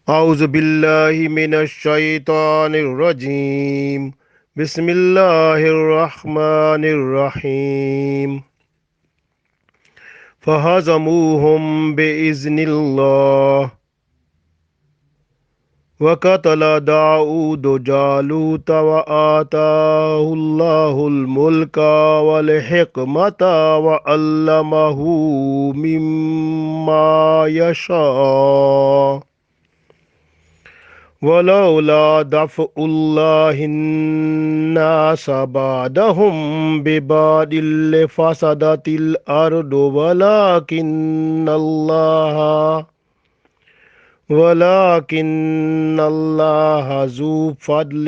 اعوذ باللہ من الشیطان الرجیم، بسم اللہ الرحمن الرحیم۔ فہزموہم بإذن اللہ وقتل داؤد جالوت وآتاہ اللہ الملک والحکمت وعلمہ مما یشاء ولولا دفع اللہ الناس بعدهم ببعض لفسدت الارض ولكن اللہ ذو فضل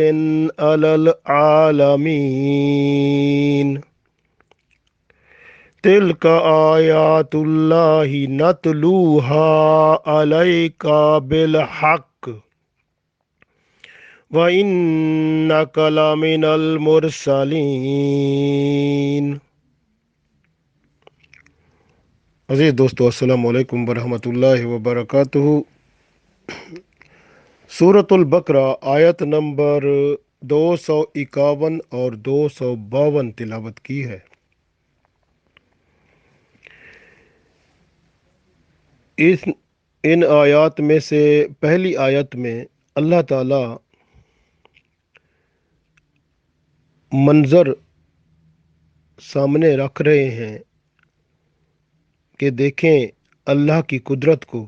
علی العالمین۔ تلک آیات اللہ نتلوها علیک بالحق وَإِنَّكَ لَمِنَ الْمُرْسَلِينَ۔ عزیز دوستو، السلام علیکم ورحمۃ اللہ وبرکاتہ۔ سورۃ البقرہ آیت نمبر 251 اور 252 تلاوت کی ہے۔ ان آیات میں سے پہلی آیت میں اللہ تعالی منظر سامنے رکھ رہے ہیں کہ دیکھیں اللہ کی قدرت کو۔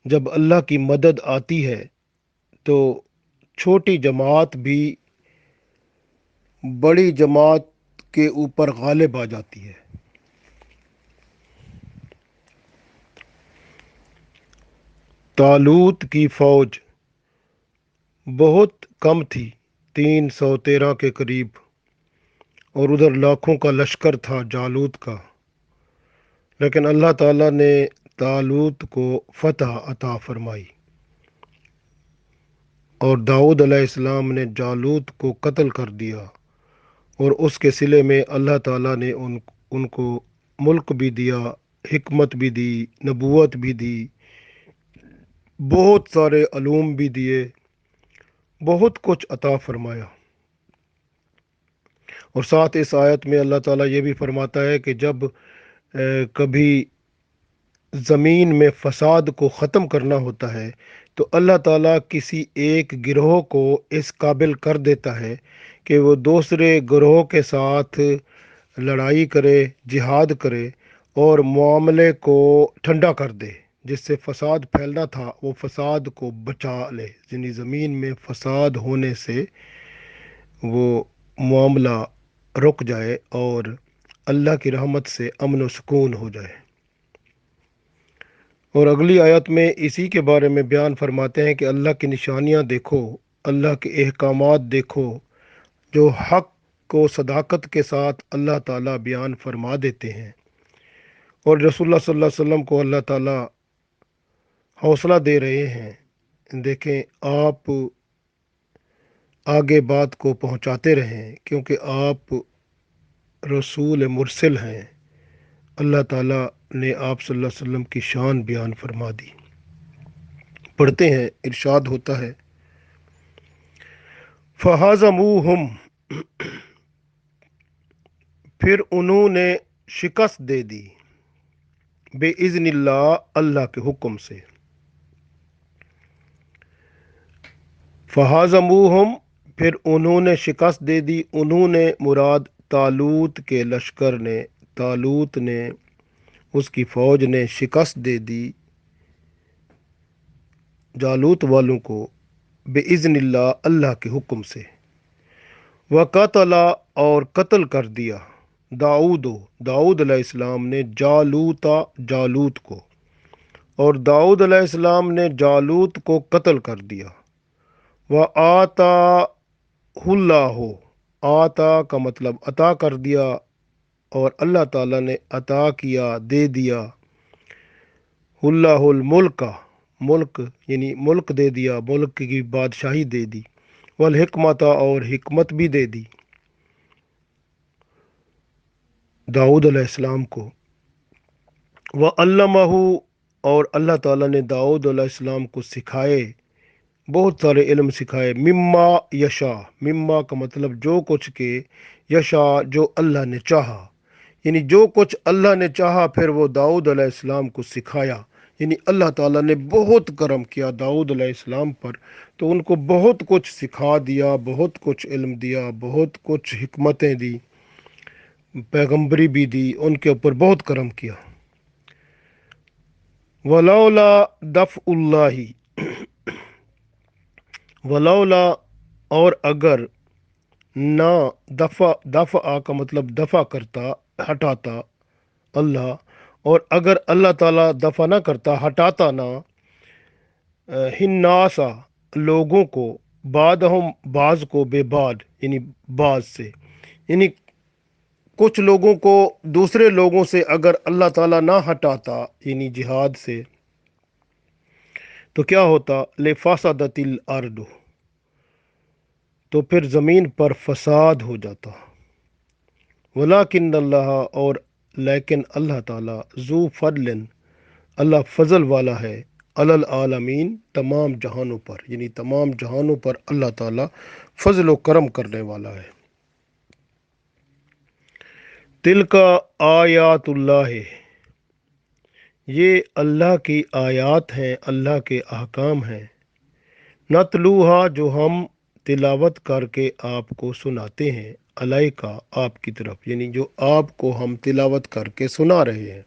جب اللہ کی مدد آتی ہے تو چھوٹی جماعت بھی بڑی جماعت کے اوپر غالب آ جاتی ہے۔ طالوت کی فوج بہت کم تھی، 313 کے قریب، اور ادھر لاکھوں کا لشکر تھا جالوت کا، لیکن اللہ تعالیٰ نے طالوت کو فتح عطا فرمائی، اور داؤد علیہ السلام نے جالوت کو قتل کر دیا، اور اس کے صلے میں اللہ تعالیٰ نے ان کو ملک بھی دیا، حکمت بھی دی، نبوت بھی دی، بہت سارے علوم بھی دیے، بہت کچھ عطا فرمایا۔ اور ساتھ اس آیت میں اللہ تعالیٰ یہ بھی فرماتا ہے کہ جب کبھی زمین میں فساد کو ختم کرنا ہوتا ہے تو اللہ تعالیٰ کسی ایک گروہ کو اس قابل کر دیتا ہے کہ وہ دوسرے گروہ کے ساتھ لڑائی کرے، جہاد کرے، اور معاملے کو ٹھنڈا کر دے، جس سے فساد پھیلنا تھا وہ فساد کو بچا لے، یعنی زمین میں فساد ہونے سے وہ معاملہ رک جائے اور اللہ کی رحمت سے امن و سکون ہو جائے۔ اور اگلی آیت میں اسی کے بارے میں بیان فرماتے ہیں کہ اللہ کی نشانیاں دیکھو، اللہ کے احکامات دیکھو، جو حق کو صداقت کے ساتھ اللہ تعالیٰ بیان فرما دیتے ہیں، اور رسول اللہ صلی اللہ علیہ وسلم کو اللہ تعالیٰ حوصلہ دے رہے ہیں۔ دیکھیں، آپ آگے بات کو پہنچاتے رہیں، کیونکہ آپ رسول مرسل ہیں۔ اللہ تعالیٰ نے آپ صلی اللہ علیہ وسلم کی شان بیان فرما دی۔ پڑھتے ہیں، ارشاد ہوتا ہے، فَهَزَمُوهُمْ، پھر انہوں نے شکست دے دی، بِإِذْنِ اللہ، اللہ کے حکم سے۔ فَهَزَمُوهُمْ، پھر انہوں نے شکست دے دی، انہوں نے مراد طالوت کے لشکر نے، طالوت نے، اس کی فوج نے شکست دے دی جالوت والوں کو، بِإِذْنِ اللہ، اللہ کے حکم سے۔ وَقَتَلَ، اور قتل کر دیا، داؤد علیہ السلام نے جالوت کو، اور داؤد علیہ السلام نے جالوت کو قتل کر دیا۔ وَآتَاهُ اللَّهُ، آتا کا مطلب عطا کر دیا، اور اللہ تعالیٰ نے عطا کیا، دے دیا، اللہ الملک، ملک یعنی ملک دے دیا، ملک کی بادشاہی دے دی، والحکمت، اور حکمت بھی دے دی داؤد علیہ السلام کو، وعلمہ، اور اللہ تعالیٰ نے داؤد علیہ السلام کو سکھائے، بہت سارے علم سکھائے۔ مما یشا، مما کا مطلب جو کچھ کے، یشا جو اللہ نے چاہا، یعنی جو کچھ اللہ نے چاہا پھر وہ داؤد علیہ السلام کو سکھایا۔ یعنی اللہ تعالیٰ نے بہت کرم کیا داؤد علیہ السلام پر، تو ان کو بہت کچھ سکھا دیا، بہت کچھ علم دیا، بہت کچھ حکمتیں دی، پیغمبری بھی دی، ان کے اوپر بہت کرم کیا۔ ولولا دفع اللہ، ولولا اور اگر، نہ، دفع کا مطلب دفع کرتا، ہٹاتا اللہ، اور اگر اللہ تعالیٰ دفع نہ کرتا، ہٹاتا نہ، ہناسا لوگوں کو، بعدہم بعض کو، بے بعد یعنی بعض سے، یعنی کچھ لوگوں کو دوسرے لوگوں سے اگر اللہ تعالیٰ نہ ہٹاتا یعنی جہاد سے، تو کیا ہوتا؟ لفسدت الارض، تو پھر زمین پر فساد ہو جاتا۔ ولیکن اللہ، اور لیکن اللہ تعالیٰ، ذو فضل، اللہ فضل والا ہے، علی العالمین، تمام جہانوں پر، یعنی تمام جہانوں پر اللہ تعالیٰ فضل و کرم کرنے والا ہے۔ تلک آیات اللہ، یہ اللہ کی آیات ہیں، اللہ کے احکام ہیں، نتلوہا جو ہم تلاوت کر کے آپ کو سناتے ہیں، علیکا آپ کی طرف، یعنی جو آپ کو ہم تلاوت کر کے سنا رہے ہیں،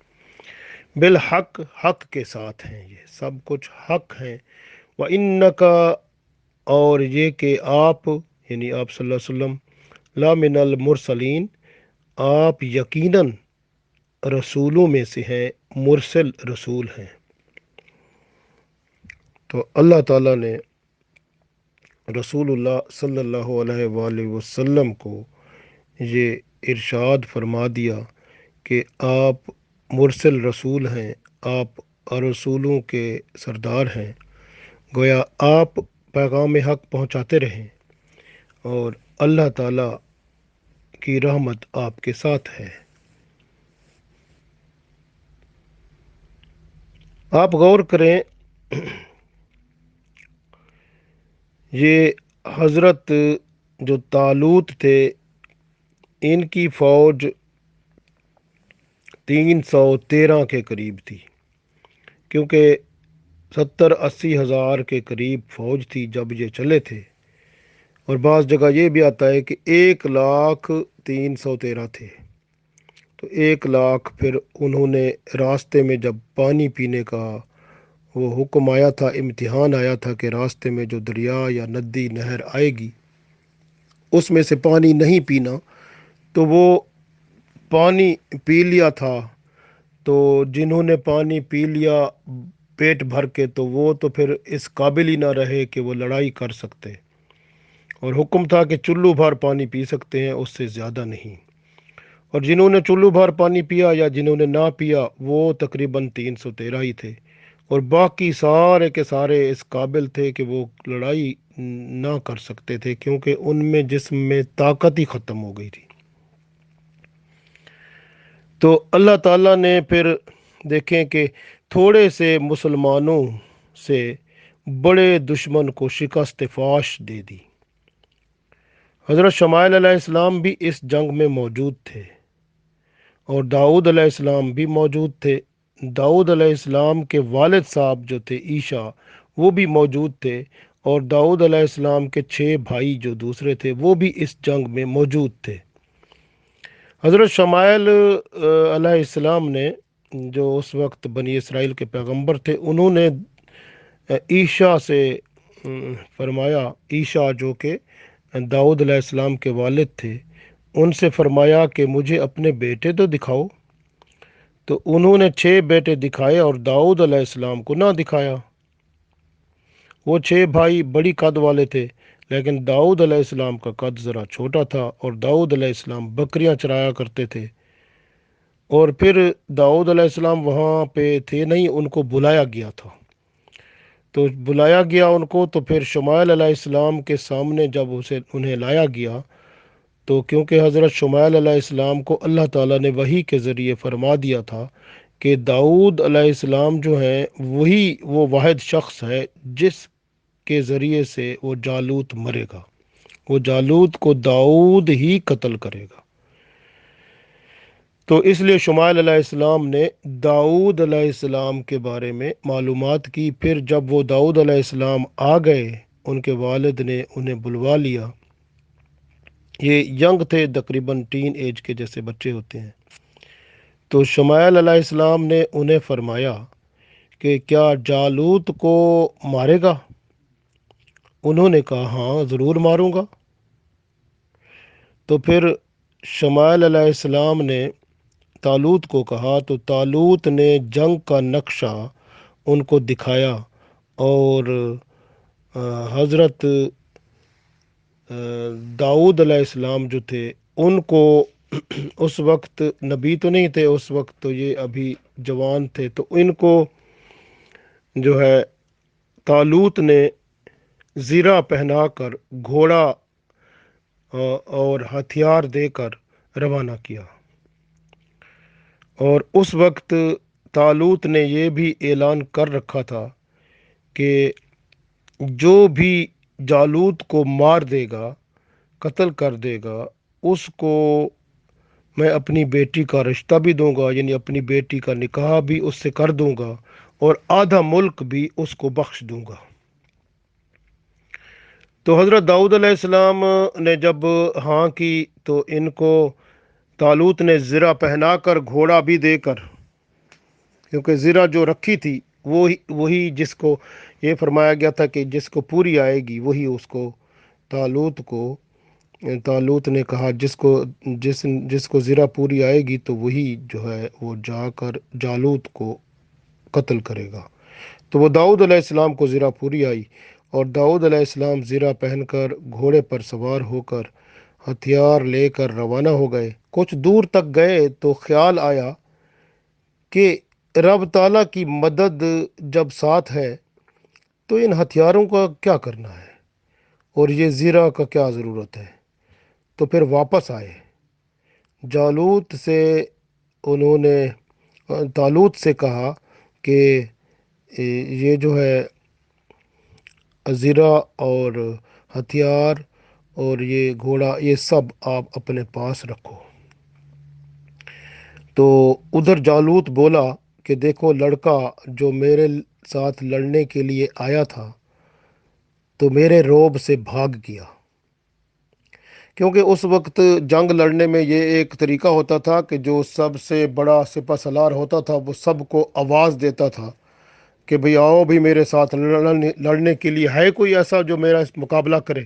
بالحق حق کے ساتھ ہیں، یہ سب کچھ حق ہیں۔ وَإِنَّكَ، اور یہ کہ آپ یعنی آپ صلی اللہ علیہ وسلم، لا من المرسلین، آپ یقیناً رسولوں میں سے ہیں، مرسل رسول ہیں۔ تو اللہ تعالیٰ نے رسول اللہ صلی اللہ علیہ وآلہ وسلم کو یہ ارشاد فرما دیا کہ آپ مرسل رسول ہیں، آپ رسولوں کے سردار ہیں، گویا آپ پیغام حق پہنچاتے رہیں، اور اللہ تعالیٰ کی رحمت آپ کے ساتھ ہے۔ آپ غور کریں، یہ حضرت جو طالوت تھے، ان کی فوج 313 کے قریب تھی، کیونکہ 70-80 ہزار کے قریب فوج تھی جب یہ چلے تھے، اور بعض جگہ یہ بھی آتا ہے کہ 1,313 تھے۔ تو 1,00,000 پھر انہوں نے راستے میں جب پانی پینے کا وہ حکم آیا تھا، امتحان آیا تھا کہ راستے میں جو دریا یا ندی نہر آئے گی اس میں سے پانی نہیں پینا، تو وہ پانی پی لیا تھا۔ تو جنہوں نے پانی پی لیا پیٹ بھر کے، تو وہ تو پھر اس قابل ہی نہ رہے کہ وہ لڑائی کر سکتے، اور حکم تھا کہ چلو بھر پانی پی سکتے ہیں، اس سے زیادہ نہیں۔ اور جنہوں نے چلو بھر پانی پیا یا جنہوں نے نہ پیا، وہ تقریباً 313 ہی تھے، اور باقی سارے کے سارے اس قابل تھے کہ وہ لڑائی نہ کر سکتے تھے، کیونکہ ان میں جسم میں طاقت ہی ختم ہو گئی تھی۔ تو اللہ تعالیٰ نے پھر دیکھیں کہ تھوڑے سے مسلمانوں سے بڑے دشمن کو شکست فاش دے دی۔ حضرت شمائل علیہ السلام بھی اس جنگ میں موجود تھے، اور داؤد علیہ السلام بھی موجود تھے۔ داؤد علیہ السلام کے والد صاحب جو تھے عیسیٰ، وہ بھی موجود تھے، اور داؤد علیہ السلام کے 6 بھائی جو دوسرے تھے وہ بھی اس جنگ میں موجود تھے۔ حضرت شمائل علیہ السلام نے، جو اس وقت بنی اسرائیل کے پیغمبر تھے، انہوں نے عیسیٰ سے فرمایا، عیسیٰ جو کہ داؤد علیہ السلام کے والد تھے، ان سے فرمایا کہ مجھے اپنے بیٹے تو دکھاؤ۔ تو انہوں نے 6 بیٹے دکھائے اور داؤد علیہ السلام کو نہ دکھایا۔ وہ 6 بھائی بڑی قد والے تھے، لیکن داؤد علیہ السلام کا قد ذرا چھوٹا تھا، اور داؤد علیہ السلام بکریاں چرایا کرتے تھے، اور پھر داؤد علیہ السلام وہاں پہ تھے نہیں، ان کو بلایا گیا تھا۔ تو بلایا گیا ان کو، تو پھر شمائل علیہ السلام کے سامنے جب انہیں لایا گیا، تو کیونکہ حضرت شمائل علیہ السلام کو اللہ تعالیٰ نے وحی کے ذریعے فرما دیا تھا کہ داؤد علیہ السلام جو ہیں وہی وہ واحد شخص ہے جس کے ذریعے سے وہ جالوت مرے گا، وہ جالوت کو داؤد ہی قتل کرے گا۔ تو اس لیے شمائل علیہ السلام نے داؤد علیہ السلام کے بارے میں معلومات کی۔ پھر جب وہ داؤد علیہ السلام آ گئے، ان کے والد نے انہیں بلوا لیا۔ یہ ینگ تھے، تقریباً ٹین ایج کے جیسے بچے ہوتے ہیں۔ تو شمائل علیہ السلام نے انہیں فرمایا کہ کیا جالوت کو مارے گا؟ انہوں نے کہا ہاں ضرور ماروں گا۔ تو پھر شمائل علیہ السلام نے طالوت کو کہا، تو طالوت نے جنگ کا نقشہ ان کو دکھایا، اور حضرت داؤد علیہ السلام جو تھے ان کو اس وقت نبی تو نہیں تھے، اس وقت تو یہ ابھی جوان تھے، تو ان کو جو ہے طالوت نے زیرہ پہنا کر گھوڑا اور ہتھیار دے کر روانہ کیا۔ اور اس وقت طالوت نے یہ بھی اعلان کر رکھا تھا کہ جو بھی جالوت کو مار دے گا، قتل کر دے گا، اس کو میں اپنی بیٹی کا رشتہ بھی دوں گا، یعنی اپنی بیٹی کا نکاح بھی اس سے کر دوں گا، اور آدھا ملک بھی اس کو بخش دوں گا۔ تو حضرت داؤد علیہ السلام نے جب ہاں کی تو ان کو طالوت نے زرہ پہنا کر گھوڑا بھی دے کر، کیونکہ زرہ جو رکھی تھی وہی جس کو یہ فرمایا گیا تھا کہ جس کو پوری آئے گی وہی اس کو طالوت نے کہا جس کو زرہ پوری آئے گی تو وہی جو ہے وہ جا کر جالوت کو قتل کرے گا۔ تو وہ داؤد علیہ السلام کو زرہ پوری آئی، اور داؤد علیہ السلام زرہ پہن کر گھوڑے پر سوار ہو کر ہتھیار لے کر روانہ ہو گئے۔ کچھ دور تک گئے تو خیال آیا کہ رب تعالیٰ کی مدد جب ساتھ ہے تو ان ہتھیاروں کا کیا کرنا ہے، اور یہ زرہ کا کیا ضرورت ہے۔ تو پھر واپس آئے جالوت سے، انہوں نے طالوت سے کہا کہ یہ جو ہے زرہ اور ہتھیار اور یہ گھوڑا یہ سب آپ اپنے پاس رکھو۔ تو ادھر جالوت بولا کہ دیکھو لڑکا جو میرے ساتھ لڑنے کے لیے آیا تھا تو میرے روب سے بھاگ گیا، کیونکہ اس وقت جنگ لڑنے میں یہ ایک طریقہ ہوتا تھا کہ جو سب سے بڑا سپہ سالار ہوتا تھا وہ سب کو آواز دیتا تھا کہ بھئی آؤ بھی میرے ساتھ لڑنے کے لیے، ہے کوئی ایسا جو میرا مقابلہ کرے؟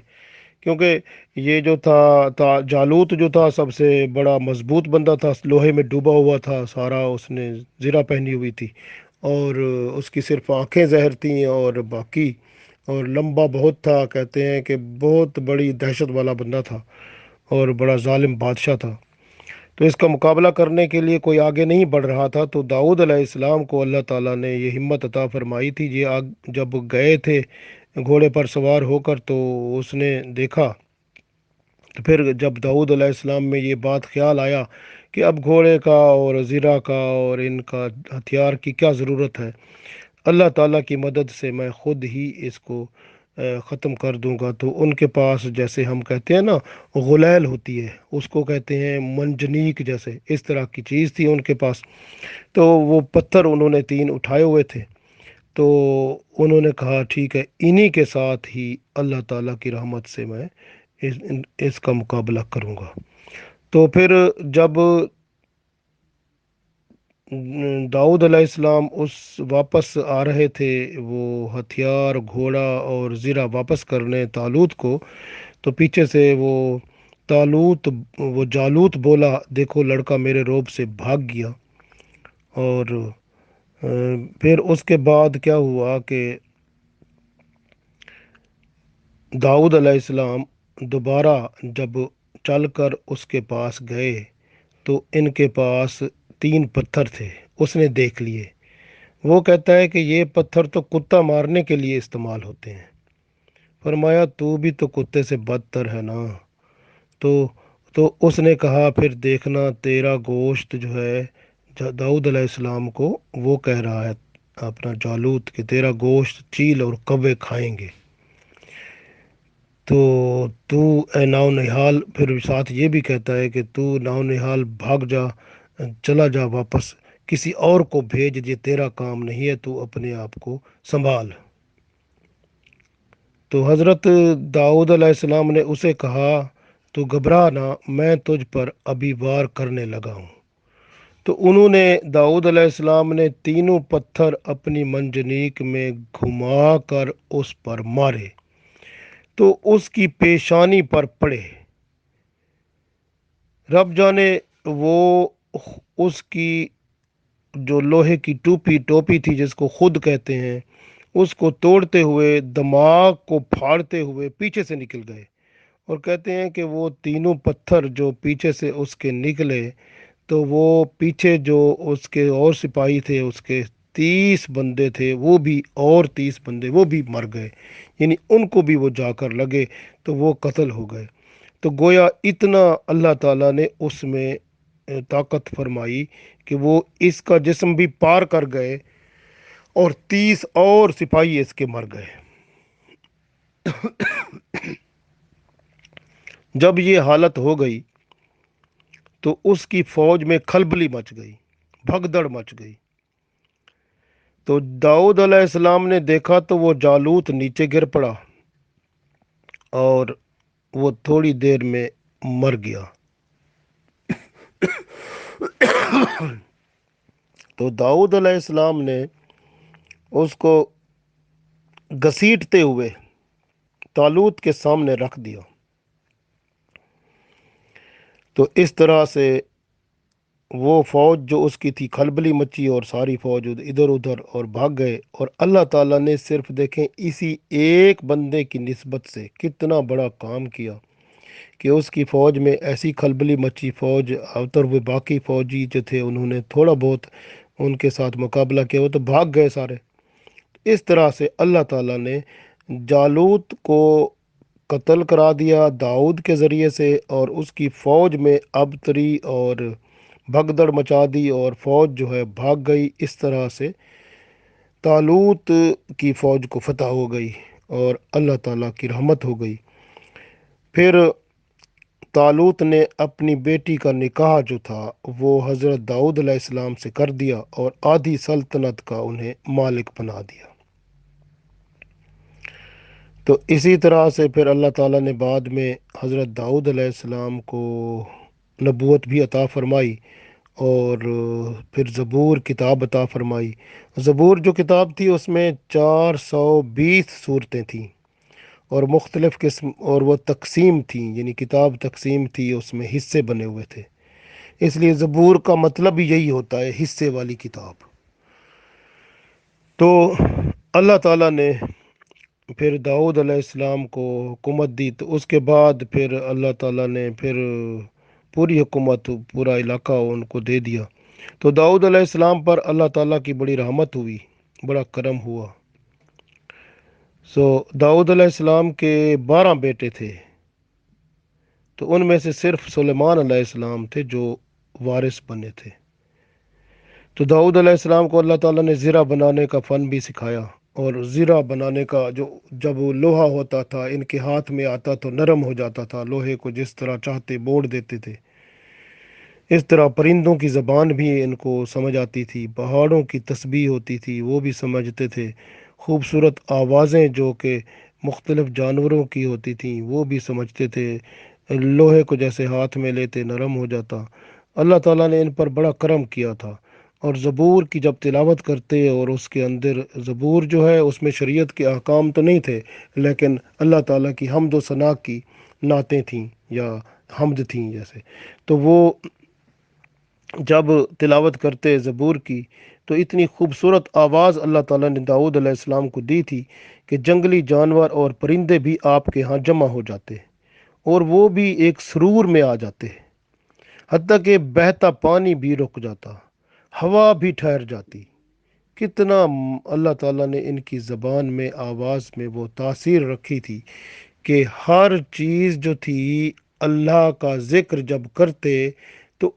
کیونکہ یہ جو تھا جالوت جو تھا سب سے بڑا مضبوط بندہ تھا، لوہے میں ڈوبا ہوا تھا سارا، اس نے زرہ پہنی ہوئی تھی، اور اس کی صرف آنکھیں زہر تھیں اور باقی، اور لمبا بہت تھا، کہتے ہیں کہ بہت بڑی دہشت والا بندہ تھا اور بڑا ظالم بادشاہ تھا۔ تو اس کا مقابلہ کرنے کے لیے کوئی آگے نہیں بڑھ رہا تھا، تو داؤد علیہ السلام کو اللہ تعالیٰ نے یہ ہمت عطا فرمائی تھی۔ یہ جب گئے تھے گھوڑے پر سوار ہو کر تو اس نے دیکھا، تو پھر جب داؤد علیہ السلام میں یہ بات خیال آیا کہ اب گھوڑے کا اور زرہ کا اور ان کا ہتھیار کی کیا ضرورت ہے، اللہ تعالیٰ کی مدد سے میں خود ہی اس کو ختم کر دوں گا۔ تو ان کے پاس جیسے ہم کہتے ہیں نا غلیل ہوتی ہے، اس کو کہتے ہیں منجنیق، جیسے اس طرح کی چیز تھی ان کے پاس۔ تو وہ پتھر انہوں نے 3 اٹھائے ہوئے تھے، تو انہوں نے کہا ٹھیک ہے، انہی کے ساتھ ہی اللہ تعالیٰ کی رحمت سے میں اس کا مقابلہ کروں گا۔ تو پھر جب داؤد علیہ السلام واپس آ رہے تھے، وہ ہتھیار گھوڑا اور زرہ واپس کرنے طالوت کو، تو پیچھے سے وہ جالوت بولا دیکھو لڑکا میرے روب سے بھاگ گیا۔ اور پھر اس کے بعد کیا ہوا کہ داؤد علیہ السلام دوبارہ جب چل کر اس کے پاس گئے تو ان کے پاس 3 پتھر تھے، اس نے دیکھ لیے۔ وہ کہتا ہے کہ یہ پتھر تو کتا مارنے کے لیے استعمال ہوتے ہیں۔ فرمایا تو بھی تو کتے سے بدتر ہے نا۔ تو اس نے کہا پھر دیکھنا تیرا گوشت جو ہے داؤد علیہ السلام کو وہ کہہ رہا ہے اپنا جالوت کہ تیرا گوشت چیل اور کوے کھائیں گے، تو تو اے ناؤ نہال، پھر ساتھ یہ بھی کہتا ہے کہ تو ناؤ نہال بھاگ جا، چلا جا واپس، کسی اور کو بھیج، یہ تیرا کام نہیں ہے، تو اپنے آپ کو سنبھال۔ تو حضرت داؤد علیہ السلام نے اسے کہا تو گھبرا نہ، میں تجھ پر ابھی وار کرنے لگا ہوں۔ تو انہوں نے داؤد علیہ السلام نے تینوں پتھر اپنی منجنیق میں گھما کر اس پر مارے تو اس کی پیشانی پر پڑے۔ رب جانے وہ اس کی جو لوہے کی ٹوپی تھی جس کو خود کہتے ہیں، اس کو توڑتے ہوئے، دماغ کو پھاڑتے ہوئے پیچھے سے نکل گئے، اور کہتے ہیں کہ وہ تینوں پتھر جو پیچھے سے اس کے نکلے، تو وہ پیچھے جو اس کے اور سپاہی تھے، اس کے 30 بندے تھے، وہ بھی، اور 30 بندے وہ بھی مر گئے، یعنی ان کو بھی وہ جا کر لگے تو وہ قتل ہو گئے۔ تو گویا اتنا اللہ تعالیٰ نے اس میں طاقت فرمائی کہ وہ اس کا جسم بھی پار کر گئے، اور 30 اور سپاہی اس کے مر گئے۔ جب یہ حالت ہو گئی تو اس کی فوج میں کھلبلی مچ گئی، بھگدڑ مچ گئی۔ تو داؤد علیہ السلام نے دیکھا تو وہ جالوت نیچے گر پڑا اور وہ تھوڑی دیر میں مر گیا۔ تو داؤد علیہ السلام نے اس کو گھسیٹتے ہوئے طالوت کے سامنے رکھ دیا۔ تو اس طرح سے وہ فوج جو اس کی تھی کھلبلی مچی، اور ساری فوج ادھر ادھر اور بھاگ گئے، اور اللہ تعالیٰ نے صرف دیکھیں اسی ایک بندے کی نسبت سے کتنا بڑا کام کیا کہ اس کی فوج میں ایسی کھلبلی مچی، فوج اوتر ہوئے، باقی فوجی جو تھے انہوں نے تھوڑا بہت ان کے ساتھ مقابلہ کیا، وہ تو بھاگ گئے سارے۔ اس طرح سے اللہ تعالیٰ نے جالوت کو قتل کرا دیا داؤد کے ذریعے سے، اور اس کی فوج میں ابتری اور بھگدڑ مچا دی، اور فوج جو ہے بھاگ گئی۔ اس طرح سے طالوت کی فوج کو فتح ہو گئی اور اللہ تعالیٰ کی رحمت ہو گئی۔ پھر طالوت نے اپنی بیٹی کا نکاح جو تھا وہ حضرت داؤد علیہ السلام سے کر دیا، اور آدھی سلطنت کا انہیں مالک بنا دیا۔ تو اسی طرح سے پھر اللہ تعالیٰ نے بعد میں حضرت داؤد علیہ السلام کو نبوت بھی عطا فرمائی، اور پھر زبور کتاب عطا فرمائی۔ زبور جو کتاب تھی اس میں 420 صورتیں تھیں، اور مختلف قسم، اور وہ تقسیم تھیں، یعنی کتاب تقسیم تھی، اس میں حصے بنے ہوئے تھے، اس لیے زبور کا مطلب ہی یہی ہوتا ہے، حصے والی کتاب۔ تو اللہ تعالیٰ نے پھر داؤد علیہ السلام کو حکومت دی، تو اس کے بعد پھر اللہ تعالیٰ نے پھر پوری حکومت، پورا علاقہ ان کو دے دیا۔ تو داؤد علیہ السلام پر اللہ تعالیٰ کی بڑی رحمت ہوئی، بڑا کرم ہوا۔ داؤد علیہ السلام کے 12 بیٹے تھے، تو ان میں سے صرف سلیمان علیہ السلام تھے جو وارث بنے تھے۔ تو داؤد علیہ السلام کو اللہ تعالیٰ نے زرہ بنانے کا فن بھی سکھایا، اور زرہ بنانے کا جو جب وہ لوہا ہوتا تھا ان کے ہاتھ میں آتا تو نرم ہو جاتا تھا، لوہے کو جس طرح چاہتے موڑ دیتے تھے۔ اس طرح پرندوں کی زبان بھی ان کو سمجھ آتی تھی، پہاڑوں کی تسبیح ہوتی تھی وہ بھی سمجھتے تھے، خوبصورت آوازیں جو کہ مختلف جانوروں کی ہوتی تھیں وہ بھی سمجھتے تھے، لوہے کو جیسے ہاتھ میں لیتے نرم ہو جاتا۔ اللہ تعالیٰ نے ان پر بڑا کرم کیا تھا۔ اور زبور کی جب تلاوت کرتے، اور اس کے اندر زبور جو ہے اس میں شریعت کے احکام تو نہیں تھے، لیکن اللہ تعالیٰ کی حمد و ثنا کی نعتیں تھیں یا حمد تھیں جیسے، تو وہ جب تلاوت کرتے زبور کی تو اتنی خوبصورت آواز اللہ تعالیٰ نے داؤد علیہ السلام کو دی تھی کہ جنگلی جانور اور پرندے بھی آپ کے ہاں جمع ہو جاتے، اور وہ بھی ایک سرور میں آ جاتے، حتیٰ کہ بہتا پانی بھی رک جاتا، ہوا بھی ٹھہر جاتی۔ کتنا اللہ تعالیٰ نے ان کی زبان میں، آواز میں وہ تاثیر رکھی تھی کہ ہر چیز جو تھی اللہ کا ذکر جب کرتے تو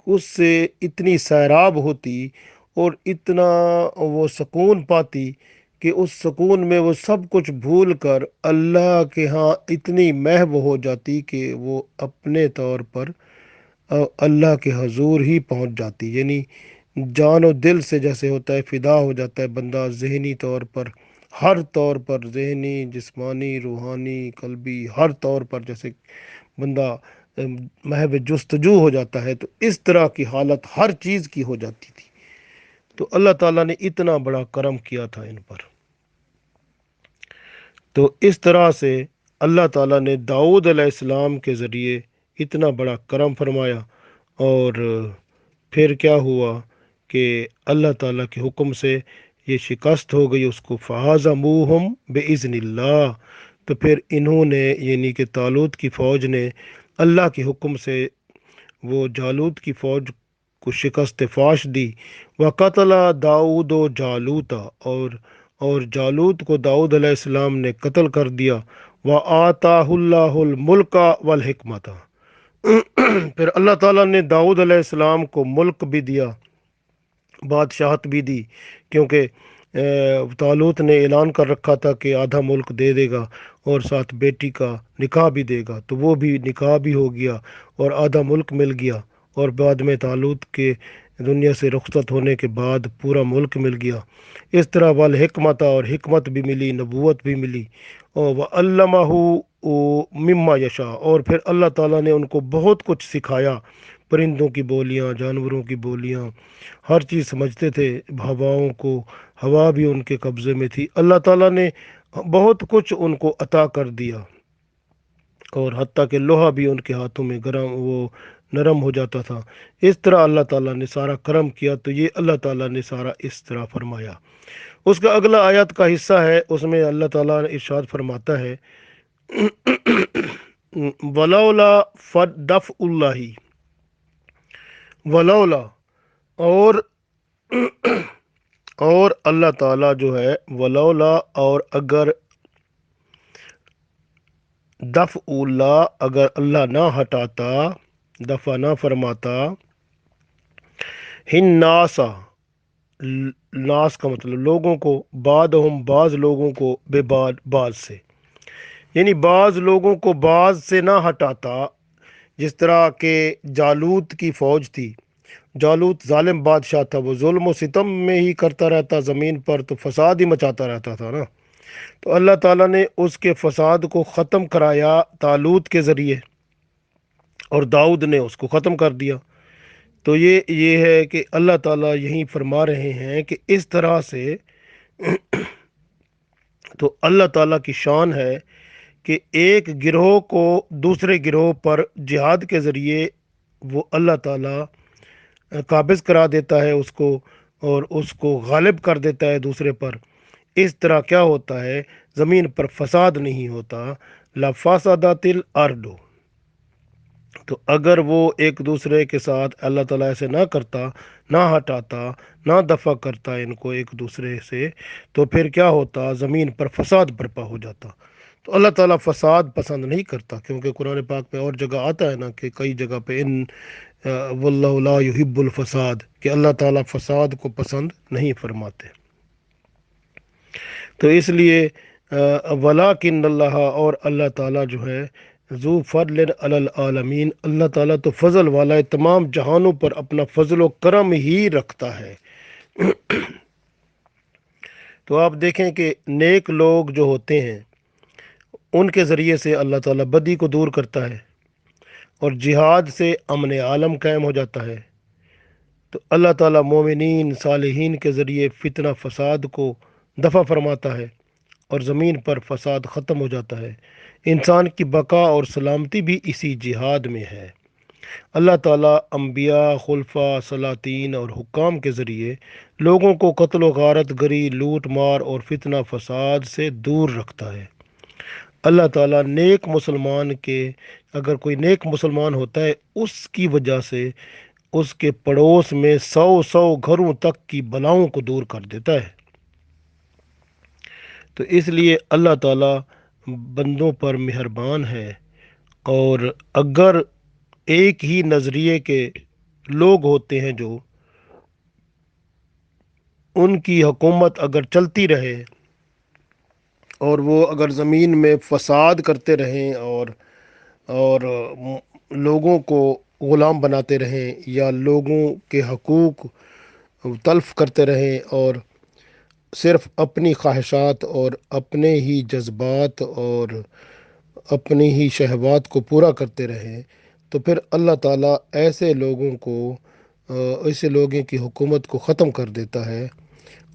اس سے اتنی سیراب ہوتی اور اتنا وہ سکون پاتی کہ اس سکون میں وہ سب کچھ بھول کر اللہ کے ہاں اتنی محو ہو جاتی کہ وہ اپنے طور پر اللہ کے حضور ہی پہنچ جاتی، یعنی جان و دل سے جیسے ہوتا ہے فدا ہو جاتا ہے بندہ، ذہنی طور پر، ہر طور پر، ذہنی، جسمانی، روحانی، قلبی، ہر طور پر جیسے بندہ محو جستجو ہو جاتا ہے، تو اس طرح کی حالت ہر چیز کی ہو جاتی تھی۔ تو اللہ تعالیٰ نے اتنا بڑا کرم کیا تھا ان پر۔ تو اس طرح سے اللہ تعالیٰ نے داؤد علیہ السلام کے ذریعے اتنا بڑا کرم فرمایا، اور پھر کیا ہوا کہ اللہ تعالیٰ کے حکم سے یہ شکست ہو گئی اس کو، فَهَزَمُوهُمْ بِإِذْنِ اللَّهِ۔ تو پھر انہوں نے، یعنی کہ طالوت کی فوج نے اللہ کے حکم سے وہ جالوت کی فوج کو شکست فاش دی۔ وَقَتَلَ داؤد و جالوتا، اور جالوت کو داؤد علیہ السلام نے قتل کر دیا۔ وَآتَاهُ اللَّهُ الْمُلْكَ وَالْحِكْمَةَ، پھر اللہ تعالیٰ نے داؤد علیہ السلام کو ملک بھی دیا، بادشاہت بھی دی، کیونکہ طالوت نے اعلان کر رکھا تھا کہ آدھا ملک دے دے گا اور ساتھ بیٹی کا نکاح بھی دے گا، تو وہ بھی نکاح بھی ہو گیا اور آدھا ملک مل گیا، اور بعد میں طالوت کے دنیا سے رخصت ہونے کے بعد پورا ملک مل گیا۔ اس طرح والحکمت، اور حکمت بھی ملی، نبوت بھی ملی، اور وَعَلَّمَهُ مِمَّا یشاء، اور پھر اللہ تعالیٰ نے ان کو بہت کچھ سکھایا، پرندوں کی بولیاں، جانوروں کی بولیاں، ہر چیز سمجھتے تھے، ہواؤں کو، ہوا بھی ان کے قبضے میں تھی، اللہ تعالیٰ نے بہت کچھ ان کو عطا کر دیا، اور حتیٰ کہ لوہا بھی ان کے ہاتھوں میں گرم، وہ نرم ہو جاتا تھا۔ اس طرح اللہ تعالیٰ نے سارا کرم کیا، تو یہ اللہ تعالیٰ نے سارا اس طرح فرمایا۔ اس کا اگلا آیت کا حصہ ہے، اس میں اللہ تعالیٰ نے ارشاد فرماتا ہے ولولا دفع اللہ، ولولا، اور اور اللہ تعالیٰ جو ہے ولولا، اور اگر دفع اللہ، اگر اللہ نہ ہٹاتا، دفع نہ فرماتا، ہناسا، ناس کا مطلب لوگوں کو، بعضہم، بعض لوگوں کو، بے بعض سے، یعنی بعض لوگوں کو بعض سے نہ ہٹاتا، جس طرح کہ جالوت کی فوج تھی۔ جالوت ظالم بادشاہ تھا، وہ ظلم و ستم میں ہی کرتا رہتا زمین پر، تو فساد ہی مچاتا رہتا تھا نا، تو اللہ تعالیٰ نے اس کے فساد کو ختم کرایا طالوت کے ذریعے، اور داؤد نے اس کو ختم کر دیا۔ تو یہ ہے کہ اللہ تعالیٰ یہی فرما رہے ہیں کہ اس طرح سے تو اللہ تعالیٰ کی شان ہے کہ ایک گروہ کو دوسرے گروہ پر جہاد کے ذریعے وہ اللہ تعالیٰ قابض کرا دیتا ہے اس کو، اور اس کو غالب کر دیتا ہے دوسرے پر۔ اس طرح کیا ہوتا ہے، زمین پر فساد نہیں ہوتا، لفسدت الارض۔ تو اگر وہ ایک دوسرے کے ساتھ اللہ تعالیٰ ایسے نہ کرتا، نہ ہٹاتا، نہ دفع کرتا ان کو ایک دوسرے سے، تو پھر کیا ہوتا، زمین پر فساد برپا ہو جاتا۔ تو اللہ تعالیٰ فساد پسند نہیں کرتا، کیونکہ قرآن پاک میں اور جگہ آتا ہے نا کہ کئی جگہ پہ واللہ لا یحب الفساد، کہ اللہ تعالیٰ فساد کو پسند نہیں فرماتے۔ تو اس لیے ولیکن اللہ، اور اللہ تعالیٰ جو ہے ذو فضل علی العالمین، اللہ تعالیٰ تو فضل والا ہے، تمام جہانوں پر اپنا فضل و کرم ہی رکھتا ہے۔ تو آپ دیکھیں کہ نیک لوگ جو ہوتے ہیں ان کے ذریعے سے اللہ تعالیٰ بدی کو دور کرتا ہے، اور جہاد سے امن عالم قائم ہو جاتا ہے۔ تو اللہ تعالیٰ مومنین صالحین کے ذریعے فتنہ فساد کو دفع فرماتا ہے، اور زمین پر فساد ختم ہو جاتا ہے۔ انسان کی بقا اور سلامتی بھی اسی جہاد میں ہے۔ اللہ تعالیٰ انبیاء، خلفاء، سلاطین اور حکام کے ذریعے لوگوں کو قتل و غارت گری، لوٹ مار اور فتنہ فساد سے دور رکھتا ہے۔ اللہ تعالیٰ نیک مسلمان کے، اگر کوئی نیک مسلمان ہوتا ہے، اس کی وجہ سے اس کے پڑوس میں 100 گھروں تک کی بلاؤں کو دور کر دیتا ہے۔ تو اس لیے اللہ تعالیٰ بندوں پر مہربان ہے، اور اگر ایک ہی نظریے کے لوگ ہوتے ہیں جو ان کی حکومت اگر چلتی رہے اور وہ اگر زمین میں فساد کرتے رہیں اور لوگوں کو غلام بناتے رہیں یا لوگوں کے حقوق تلف کرتے رہیں اور صرف اپنی خواہشات اور اپنے ہی جذبات اور اپنی ہی شہوات کو پورا کرتے رہیں، تو پھر اللہ تعالیٰ ایسے لوگوں کی حکومت کو ختم کر دیتا ہے،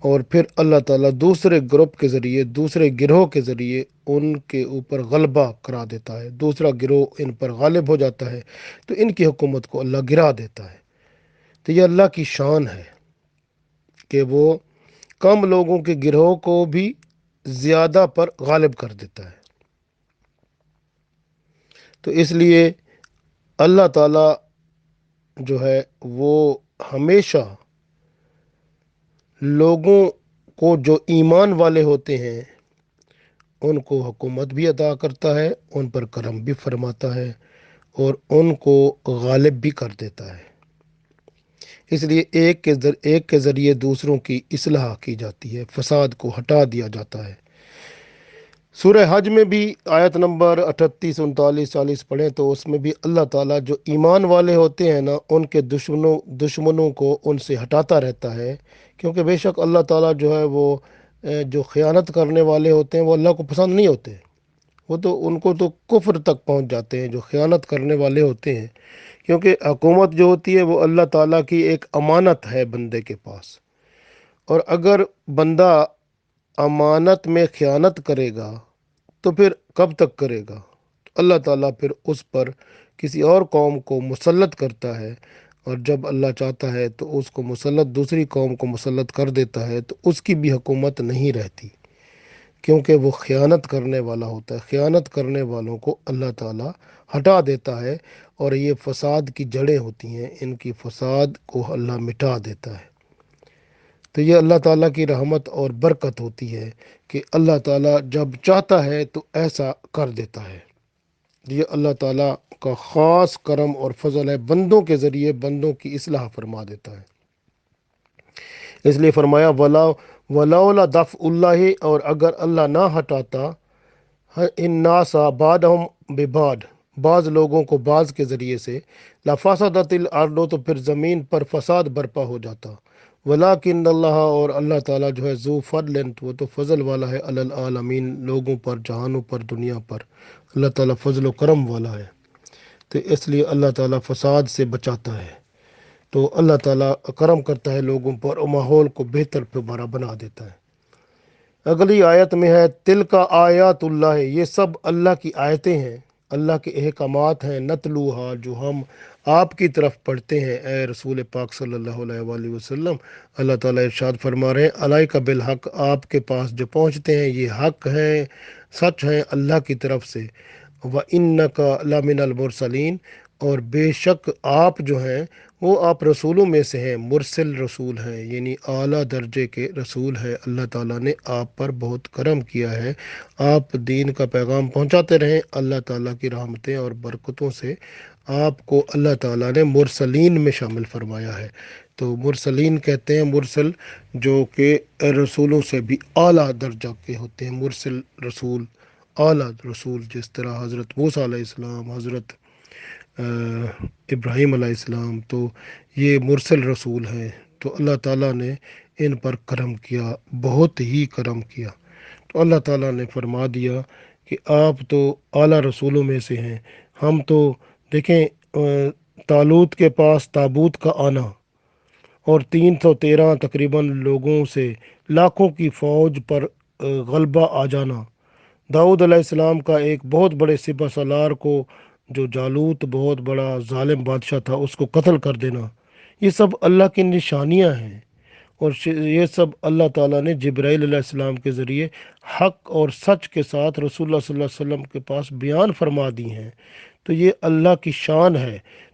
اور پھر اللہ تعالیٰ دوسرے گروپ کے ذریعے، دوسرے گروہ کے ذریعے ان کے اوپر غلبہ کرا دیتا ہے، دوسرا گروہ ان پر غالب ہو جاتا ہے، تو ان کی حکومت کو اللہ گرا دیتا ہے۔ تو یہ اللہ کی شان ہے کہ وہ کم لوگوں کے گروہ کو بھی زیادہ پر غالب کر دیتا ہے۔ تو اس لیے اللہ تعالیٰ جو ہے وہ ہمیشہ لوگوں کو جو ایمان والے ہوتے ہیں ان کو حکومت بھی عطا کرتا ہے، ان پر کرم بھی فرماتا ہے اور ان کو غالب بھی کر دیتا ہے۔ اس لیے ایک کے ذریعے دوسروں کی اصلاح کی جاتی ہے، فساد کو ہٹا دیا جاتا ہے۔ سورہ حج میں بھی آیت نمبر 38، 39، 40 پڑھیں تو اس میں بھی اللہ تعالیٰ جو ایمان والے ہوتے ہیں نا، ان کے دشمنوں کو ان سے ہٹاتا رہتا ہے، کیونکہ بے شک اللہ تعالیٰ جو ہے وہ جو خیانت کرنے والے ہوتے ہیں وہ اللہ کو پسند نہیں ہوتے، وہ تو ان کو تو کفر تک پہنچ جاتے ہیں جو خیانت کرنے والے ہوتے ہیں، کیونکہ حکومت جو ہوتی ہے وہ اللہ تعالیٰ کی ایک امانت ہے بندے کے پاس، اور اگر بندہ امانت میں خیانت کرے گا تو پھر کب تک کرے گا؟ اللہ تعالیٰ پھر اس پر کسی اور قوم کو مسلط کرتا ہے، اور جب اللہ چاہتا ہے تو اس کو دوسری قوم کو مسلط کر دیتا ہے، تو اس کی بھی حکومت نہیں رہتی، کیونکہ وہ خیانت کرنے والا ہوتا ہے۔ خیانت کرنے والوں کو اللہ تعالیٰ ہٹا دیتا ہے، اور یہ فساد کی جڑیں ہوتی ہیں، ان کی فساد کو اللہ مٹا دیتا ہے۔ تو یہ اللہ تعالیٰ کی رحمت اور برکت ہوتی ہے کہ اللہ تعالیٰ جب چاہتا ہے تو ایسا کر دیتا ہے۔ یہ اللہ تعالیٰ کا خاص کرم اور فضل ہے، بندوں کے ذریعے بندوں کی اصلاح فرما دیتا ہے۔ اس لیے فرمایا ولولا دفع اللہ، اور اگر اللہ نہ ہٹاتا الناس بعضهم ببعض، بعض لوگوں کو بعض کے ذریعے سے، لفسدت الارض، تو پھر زمین پر فساد برپا ہو جاتا، ولیکن اللہ، اور اللہ تعالیٰ جو ہے ذو فضل، وہ تو فضل والا ہے، علی العالمین، لوگوں پر، جہانوں پر، دنیا پر، اللہ تعالیٰ فضل و کرم والا ہے، تو اس لیے اللہ تعالیٰ فساد سے بچاتا ہے، تو اللہ تعالیٰ کرم کرتا ہے لوگوں پر اور ماحول کو بہتر دوبارہ بنا دیتا ہے۔ اگلی آیت میں ہے تل کا آیات اللہ، یہ سب اللہ کی آیتیں ہیں، اللہ کے احکامات ہیں، نتلوہا، جو ہم آپ کی طرف پڑھتے ہیں اے رسول پاک صلی اللہ علیہ وآلہ وسلم۔ اللہ تعالیٰ ارشاد فرما رہے ہیں علیک بالحق، آپ کے پاس جو پہنچتے ہیں یہ حق ہے، سچ ہے اللہ کی طرف سے، وَإِنَّكَ لَمِنَ الْمُرْسَلِينَ، اور بے شک آپ جو ہیں وہ آپ رسولوں میں سے ہیں، مرسل رسول ہیں، یعنی اعلیٰ درجے کے رسول ہیں۔ اللہ تعالیٰ نے آپ پر بہت کرم کیا ہے، آپ دین کا پیغام پہنچاتے رہیں، اللہ تعالیٰ کی رحمتیں اور برکتوں سے آپ کو اللہ تعالیٰ نے مرسلین میں شامل فرمایا ہے۔ تو مرسلین کہتے ہیں، مرسل جو کہ رسولوں سے بھی اعلیٰ درجہ کے ہوتے ہیں، مرسل رسول، اعلیٰ رسول، جس طرح حضرت موسیٰ علیہ السلام، حضرت ابراہیم علیہ السلام، تو یہ مرسل رسول ہیں۔ تو اللہ تعالیٰ نے ان پر کرم کیا، بہت ہی کرم کیا، تو اللہ تعالیٰ نے فرما دیا کہ آپ تو اعلیٰ رسولوں میں سے ہیں۔ ہم تو دیکھیں طالوت کے پاس تابوت کا آنا اور 313 تقریباً لوگوں سے لاکھوں کی فوج پر غلبہ آ جانا، داؤد علیہ السلام کا ایک بہت بڑے سپہ سالار کو، جو جالوت بہت بڑا ظالم بادشاہ تھا، اس کو قتل کر دینا، یہ سب اللہ کی نشانیاں ہیں، اور یہ سب اللہ تعالیٰ نے جبرائیل علیہ السلام کے ذریعے حق اور سچ کے ساتھ رسول اللہ صلی اللہ علیہ وسلم کے پاس بیان فرما دی ہیں۔ تو یہ اللہ کی شان ہے۔